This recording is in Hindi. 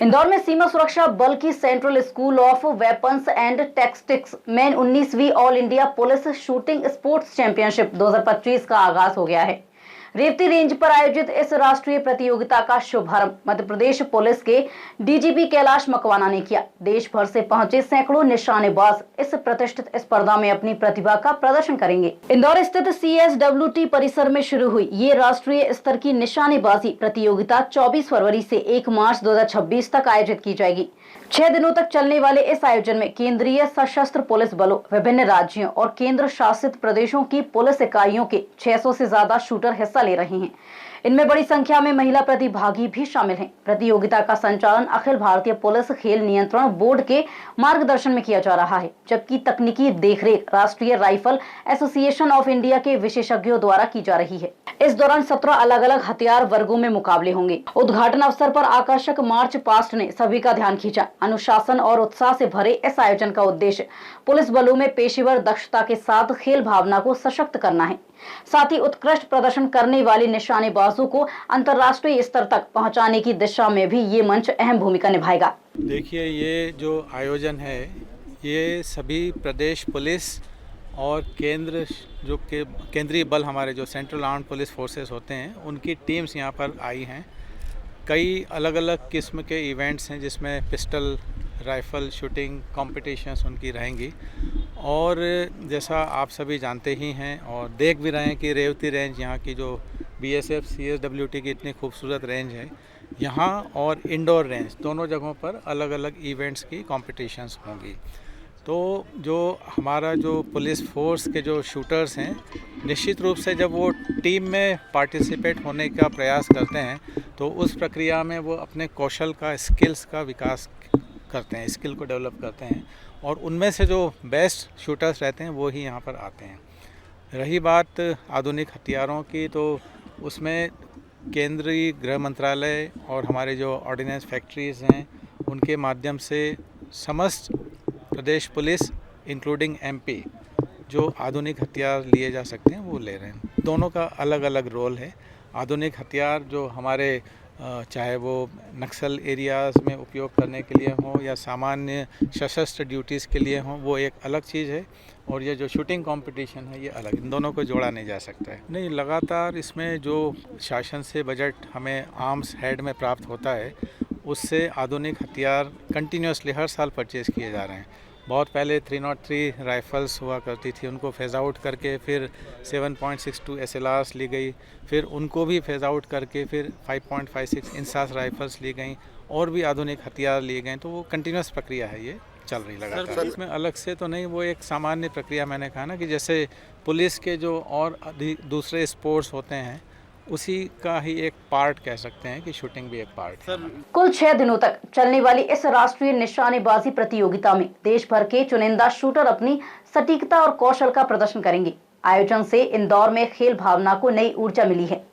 इंदौर में सीमा सुरक्षा बल की central school of weapons and tactics में 19वीं all India police shooting sports championship 2025 का आगाज हो गया है। रेवती रेंज पर आयोजित इस राष्ट्रीय प्रतियोगिता का शुभारंभ मध्य प्रदेश पुलिस के डीजीपी कैलाश मकवाना ने किया। देश भर से पहुंचे सैकड़ों निशानेबाज इस प्रतिष्ठित स्पर्धा में अपनी प्रतिभा का प्रदर्शन करेंगे। इंदौर स्थित CSWT परिसर में शुरू हुई ये राष्ट्रीय स्तर की निशानेबाजी प्रतियोगिता 24 फरवरी से 1 मार्च 2026 तक आयोजित की जाएगी। 6 दिनों तक चलने वाले इस आयोजन में केंद्रीय सशस्त्र पुलिस बलों, विभिन्न राज्यों और केंद्र शासित प्रदेशों की पुलिस इकाइयों के 600 से ज्यादा शूटर हिस्सा ले रहे हैं। इनमें बड़ी संख्या में महिला प्रतिभागी भी शामिल हैं। प्रतियोगिता का संचालन अखिल भारतीय पुलिस खेल नियंत्रण बोर्ड के मार्गदर्शन में किया जा रहा है, जबकि तकनीकी देखरेख राष्ट्रीय राइफल एसोसिएशन ऑफ इंडिया के विशेषज्ञों द्वारा की जा रही है। इस दौरान 17 अलग अलग हथियार वर्गों में मुकाबले होंगे। उद्घाटन अवसर पर आकर्षक मार्च पास्ट ने सभी का ध्यान खींचा। अनुशासन और उत्साह से भरे इस आयोजन का उद्देश्य पुलिस बलों में पेशेवर दक्षता के साथ खेल भावना को सशक्त करना है, साथ ही उत्कृष्ट प्रदर्शन करने वाले निशानेबाजों को अंतर्राष्ट्रीय स्तर तक पहुंचाने की दिशा में भी ये मंच अहम भूमिका निभाएगा। देखिए, ये जो आयोजन है ये सभी प्रदेश पुलिस और केंद्रीय बल हमारे जो सेंट्रल आर्म्ड पुलिस फोर्सेस होते हैं उनकी टीम्स यहाँ पर आई हैं। कई अलग अलग किस्म के इवेंट्स हैं जिसमें पिस्टल राइफल शूटिंग कॉम्पिटिशन्स उनकी रहेंगी। और जैसा आप सभी जानते ही हैं और देख भी रहे हैं कि रेवती रेंज यहाँ की जो BSF CSWT की इतनी खूबसूरत रेंज है, यहाँ और इंडोर रेंज दोनों जगहों पर अलग अलग इवेंट्स की कॉम्पिटिशन्स होंगी। तो जो हमारा जो पुलिस फोर्स के जो शूटर्स हैं, निश्चित रूप से जब वो टीम में पार्टिसिपेट होने का प्रयास करते हैं तो उस प्रक्रिया में वो अपने कौशल का स्किल्स का विकास करते हैं, स्किल को डेवलप करते हैं और उनमें से जो बेस्ट शूटर्स रहते हैं वो ही यहाँ पर आते हैं। रही बात आधुनिक हथियारों की, तो उसमें केंद्रीय गृह मंत्रालय और हमारे जो ऑर्डिनेंस फैक्ट्रीज़ हैं उनके माध्यम से समस्त प्रदेश पुलिस इंक्लूडिंग MP जो आधुनिक हथियार लिए जा सकते हैं वो ले रहे हैं। दोनों का अलग अलग रोल है। आधुनिक हथियार जो हमारे चाहे वो नक्सल एरियाज़ में उपयोग करने के लिए हों या सामान्य सशस्त्र ड्यूटीज़ के लिए हों, वो एक अलग चीज़ है। और ये जो शूटिंग कंपटीशन है ये अलग, इन दोनों को जोड़ा नहीं जा सकता है। नहीं, लगातार इसमें जो शासन से बजट हमें आर्म्स हेड में प्राप्त होता है उससे आधुनिक हथियार कंटिन्यूसली हर साल परचेज़ किए जा रहे हैं। बहुत पहले 303 राइफ़ल्स हुआ करती थी, उनको फेज़ आउट करके फिर 7.62 SLRs ली गई, फिर उनको भी फेज़ आउट करके फिर 5.56 इंसास राइफ़ल्स ली गई और भी आधुनिक हथियार लिए गए। तो वो कंटिन्यूस प्रक्रिया है, ये चल रही लगातार। इसमें अलग से तो नहीं, वो एक सामान्य प्रक्रिया मैंने कहा ना कि जैसे पुलिस के जो और दूसरे स्पोर्ट्स होते हैं उसी का ही एक पार्ट कह सकते हैं कि शूटिंग भी एक पार्ट है। कुल 6 दिनों तक चलने वाली इस राष्ट्रीय निशानेबाजी प्रतियोगिता में देश भर के चुनिंदा शूटर अपनी सटीकता और कौशल का प्रदर्शन करेंगे। आयोजन से इंदौर में खेल भावना को नई ऊर्जा मिली है।